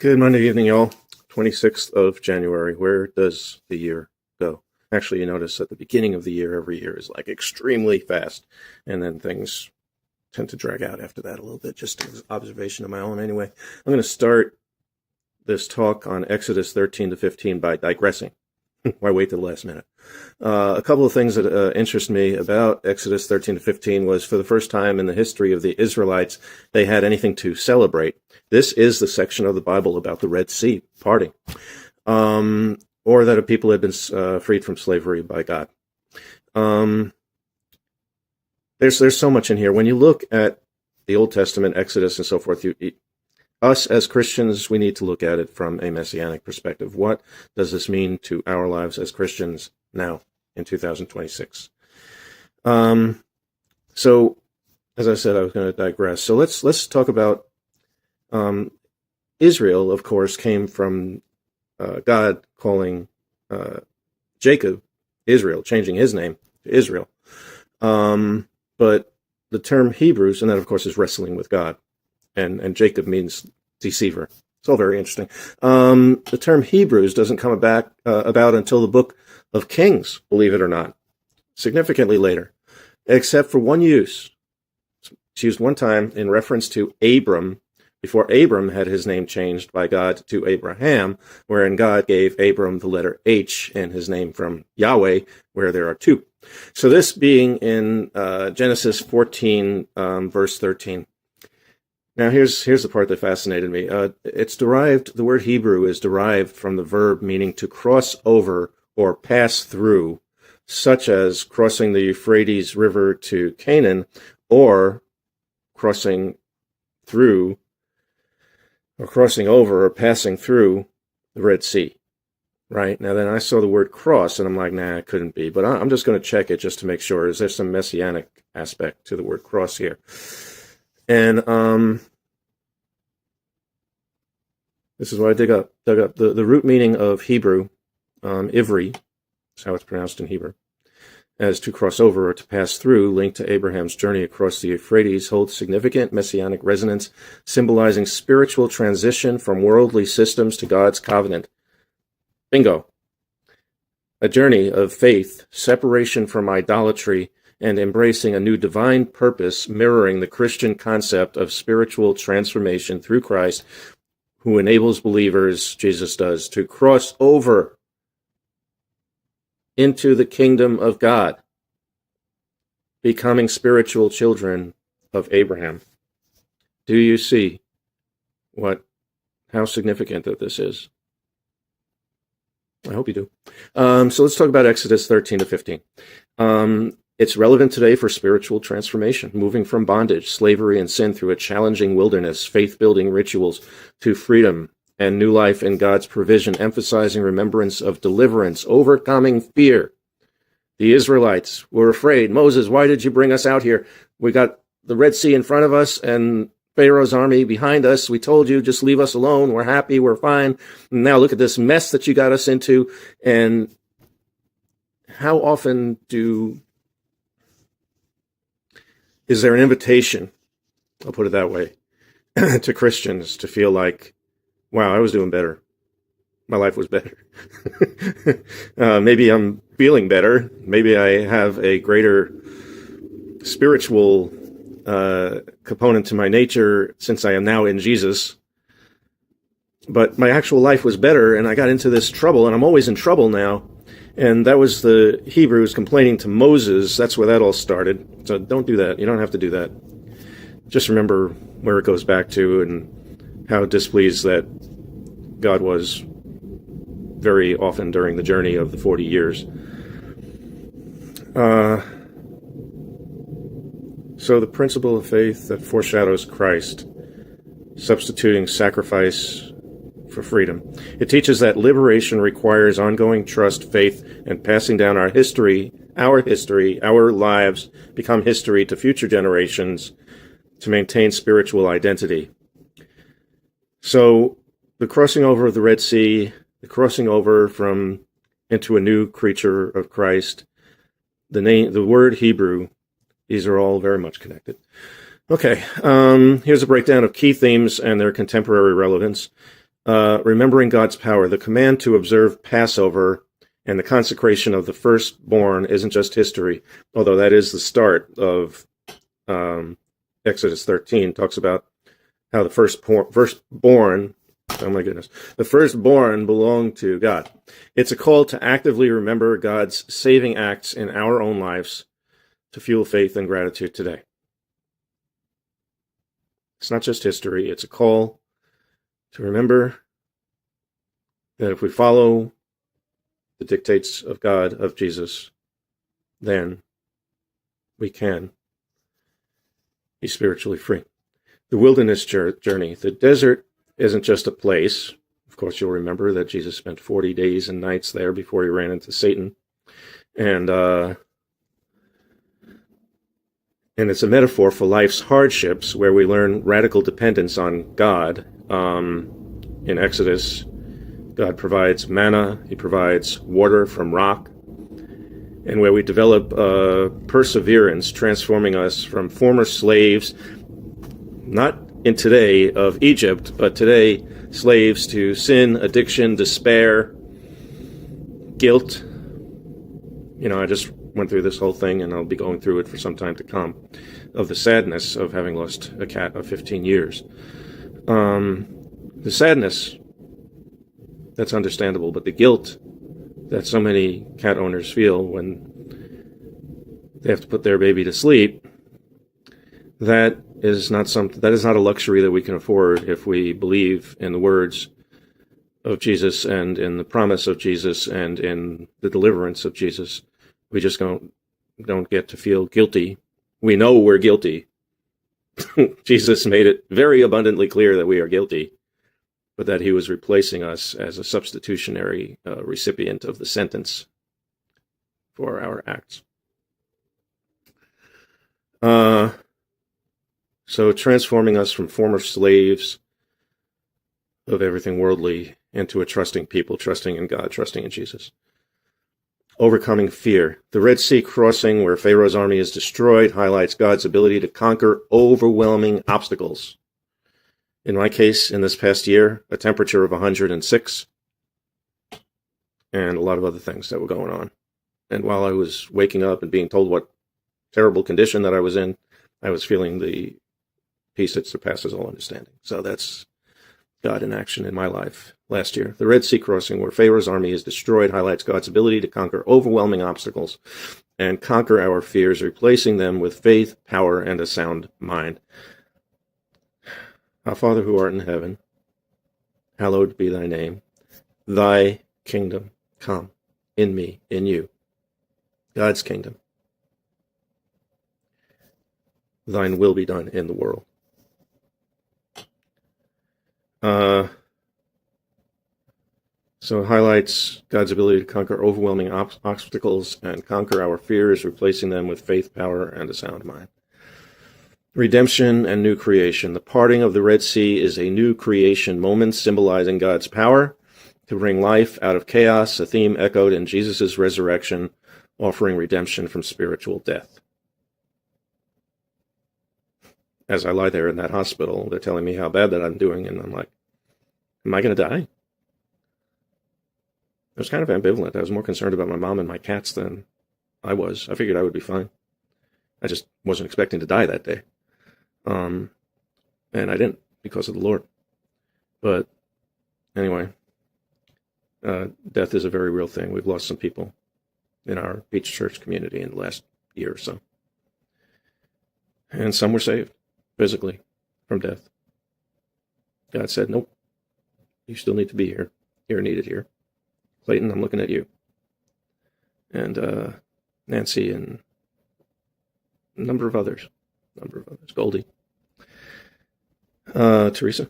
Good Monday evening, y'all. 26th of January. Where does the year go? Actually, you notice at the beginning of the year, every year is like extremely fast, and then things tend to drag out after that a little bit. Just an observation of my own anyway. I'm going to start this talk on Exodus 13 to 15 by digressing. Why wait to the last minute? A couple of things that interest me about Exodus 13 to 15 was, for the first time in the history of the Israelites, they had anything to celebrate. This is the section of the Bible about the Red Sea parting, or that a people had been freed from slavery by God. There's so much in here. When you look at the Old Testament, Exodus, and so forth, us as Christians, we need to look at it from a Messianic perspective. What does this mean to our lives as Christians now in 2026? So, as I said, I was going to digress. So let's talk about Israel. Of course, came from God calling Jacob Israel, changing his name to Israel. But the term Hebrews, and that of course is wrestling with God. And Jacob means deceiver. It's all very interesting. The term Hebrews doesn't come about until the book of Kings, believe it or not, significantly later, except for one use. It's used one time in reference to Abram, before Abram had his name changed by God to Abraham, wherein God gave Abram the letter H and his name from Yahweh, where there are two. So this being in Genesis 14, verse 13. Now, here's the part that fascinated me. The word Hebrew is derived from the verb meaning to cross over or pass through, such as crossing the Euphrates River to Canaan, or crossing through, or crossing over or passing through the Red Sea. Right? Now, then I saw the word cross, and I'm like, nah, it couldn't be. But I'm just going to check it just to make sure. Is there some Messianic aspect to the word cross here? And this is what I dug up. The root meaning of Hebrew, Ivri, is how it's pronounced in Hebrew, as to cross over or to pass through, linked to Abraham's journey across the Euphrates, holds significant Messianic resonance, symbolizing spiritual transition from worldly systems to God's covenant. Bingo. A journey of faith, separation from idolatry, and embracing a new divine purpose, mirroring the Christian concept of spiritual transformation through Christ, who enables believers, Jesus does, to cross over into the kingdom of God, becoming spiritual children of Abraham. Do you see how significant that this is? I hope you do. So let's talk about Exodus 13 to 15. It's relevant today for spiritual transformation, moving from bondage, slavery, and sin through a challenging wilderness, faith-building rituals, to freedom and new life in God's provision, emphasizing remembrance of deliverance, overcoming fear. The Israelites were afraid. Moses, why did you bring us out here? We got the Red Sea in front of us and Pharaoh's army behind us. We told you, just leave us alone. We're happy. We're fine. And now look at this mess that you got us into. And how often is there an invitation, I'll put it that way, to Christians to feel like, wow, I was doing better. My life was better. Maybe I'm feeling better. Maybe I have a greater spiritual component to my nature since I am now in Jesus. But my actual life was better, and I got into this trouble, and I'm always in trouble now. And that was the Hebrews complaining to Moses. That's where that all started. So don't do that. You don't have to do that. Just remember where it goes back to and how displeased that God was very often during the journey of the 40 years. So the principle of faith that foreshadows Christ, substituting sacrifice for freedom. It teaches that liberation requires ongoing trust, faith, and passing down our lives become history to future generations to maintain spiritual identity. So the crossing over of the Red Sea, the crossing over into a new creature of Christ, the word Hebrew, these are all very much connected. Okay, here's a breakdown of key themes and their contemporary relevance. remembering God's power. The command to observe Passover and the consecration of the firstborn isn't just history, although that is the start of Exodus 13. Talks about how the firstborn, oh my goodness, the firstborn belonged to God. It's a call to actively remember God's saving acts in our own lives to fuel faith and gratitude today. It's not just history, it's a call to remember that if we follow the dictates of God, of Jesus, then we can be spiritually free. The wilderness journey. The desert isn't just a place. Of course, you'll remember that Jesus spent 40 days and nights there before he ran into Satan. And it's a metaphor for life's hardships where we learn radical dependence on God. In Exodus, God provides manna, he provides water from rock, and where we develop perseverance, transforming us from former slaves, not in today of Egypt, but today slaves to sin, addiction, despair, guilt. You know, I just went through this whole thing, and I'll be going through it for some time to come, of the sadness of having lost a cat of 15 years. The sadness, that's understandable, but the guilt that so many cat owners feel when they have to put their baby to sleep, that is not a luxury that we can afford if we believe in the words of Jesus and in the promise of Jesus and in the deliverance of Jesus. We just don't get to feel guilty. We know we're guilty. Jesus made it very abundantly clear that we are guilty, but that he was replacing us as a substitutionary recipient of the sentence for our acts. So transforming us from former slaves of everything worldly into a trusting people, trusting in God, trusting in Jesus. Overcoming fear. The Red Sea crossing, where Pharaoh's army is destroyed, highlights God's ability to conquer overwhelming obstacles. In my case, in this past year, a temperature of 106 and a lot of other things that were going on. And while I was waking up and being told what terrible condition that I was in, I was feeling the peace that surpasses all understanding. So that's God in action in my life last year. The Red Sea crossing, where Pharaoh's army is destroyed, highlights God's ability to conquer overwhelming obstacles and conquer our fears, replacing them with faith, power, and a sound mind. Our Father who art in heaven, hallowed be thy name. Thy kingdom come, in me, in you. God's kingdom. Thine will be done in the world. So it highlights God's ability to conquer overwhelming obstacles and conquer our fears, replacing them with faith, power, and a sound mind. Redemption and new creation. The parting of the Red Sea is a new creation moment symbolizing God's power to bring life out of chaos, a theme echoed in Jesus' resurrection, offering redemption from spiritual death. As I lie there in that hospital, they're telling me how bad that I'm doing, and I'm like, am I going to die? I was kind of ambivalent. I was more concerned about my mom and my cats than I was. I figured I would be fine. I just wasn't expecting to die that day. And I didn't, because of the Lord. But anyway, death is a very real thing. We've lost some people in our Beach Church community in the last year or so. And some were saved physically from death. God said, nope, you still need to be here. You're needed here. Clayton, I'm looking at you. And Nancy and a number of others. Goldie. Teresa.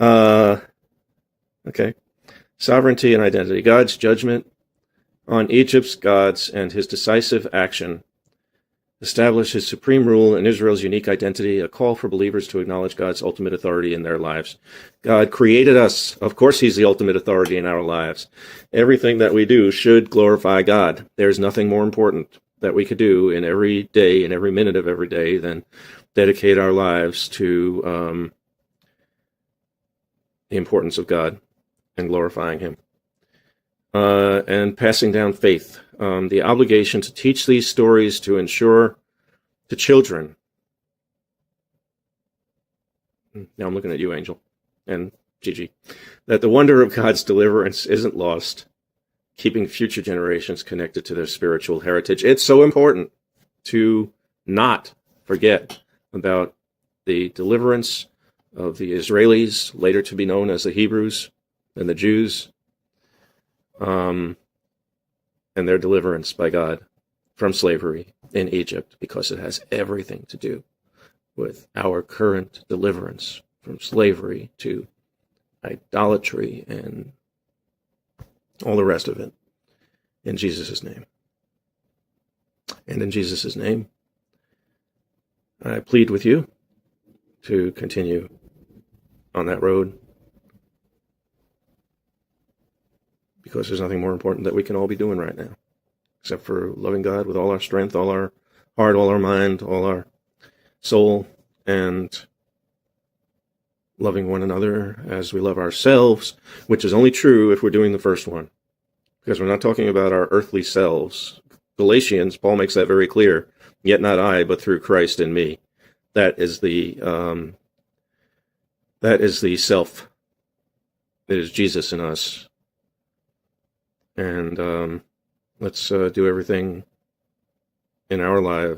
Okay. Sovereignty and identity. God's judgment on Egypt's gods and his decisive action establish his supreme rule and Israel's unique identity, a call for believers to acknowledge God's ultimate authority in their lives. God created us. Of course, he's the ultimate authority in our lives. Everything that we do should glorify God. There's nothing more important that we could do in every day, in every minute of every day, than dedicate our lives to the importance of God and glorifying him. And passing down faith, the obligation to teach these stories to ensure to children. Now I'm looking at you, Angel, and Gigi, that the wonder of God's deliverance isn't lost, keeping future generations connected to their spiritual heritage. It's so important to not forget about the deliverance of the Israelis, later to be known as the Hebrews and the Jews, and their deliverance by God from slavery in Egypt, because it has everything to do with our current deliverance from slavery to idolatry and all the rest of it, in Jesus' name. And in Jesus' name, I plead with you to continue on that road, because there's nothing more important that we can all be doing right now, except for loving God with all our strength, all our heart, all our mind, all our soul, and loving one another as we love ourselves, which is only true if we're doing the first one, because we're not talking about our earthly selves. Galatians, Paul makes that very clear. Yet not I, but through Christ in me. That is the self. It is Jesus in us. And let's do everything in our lives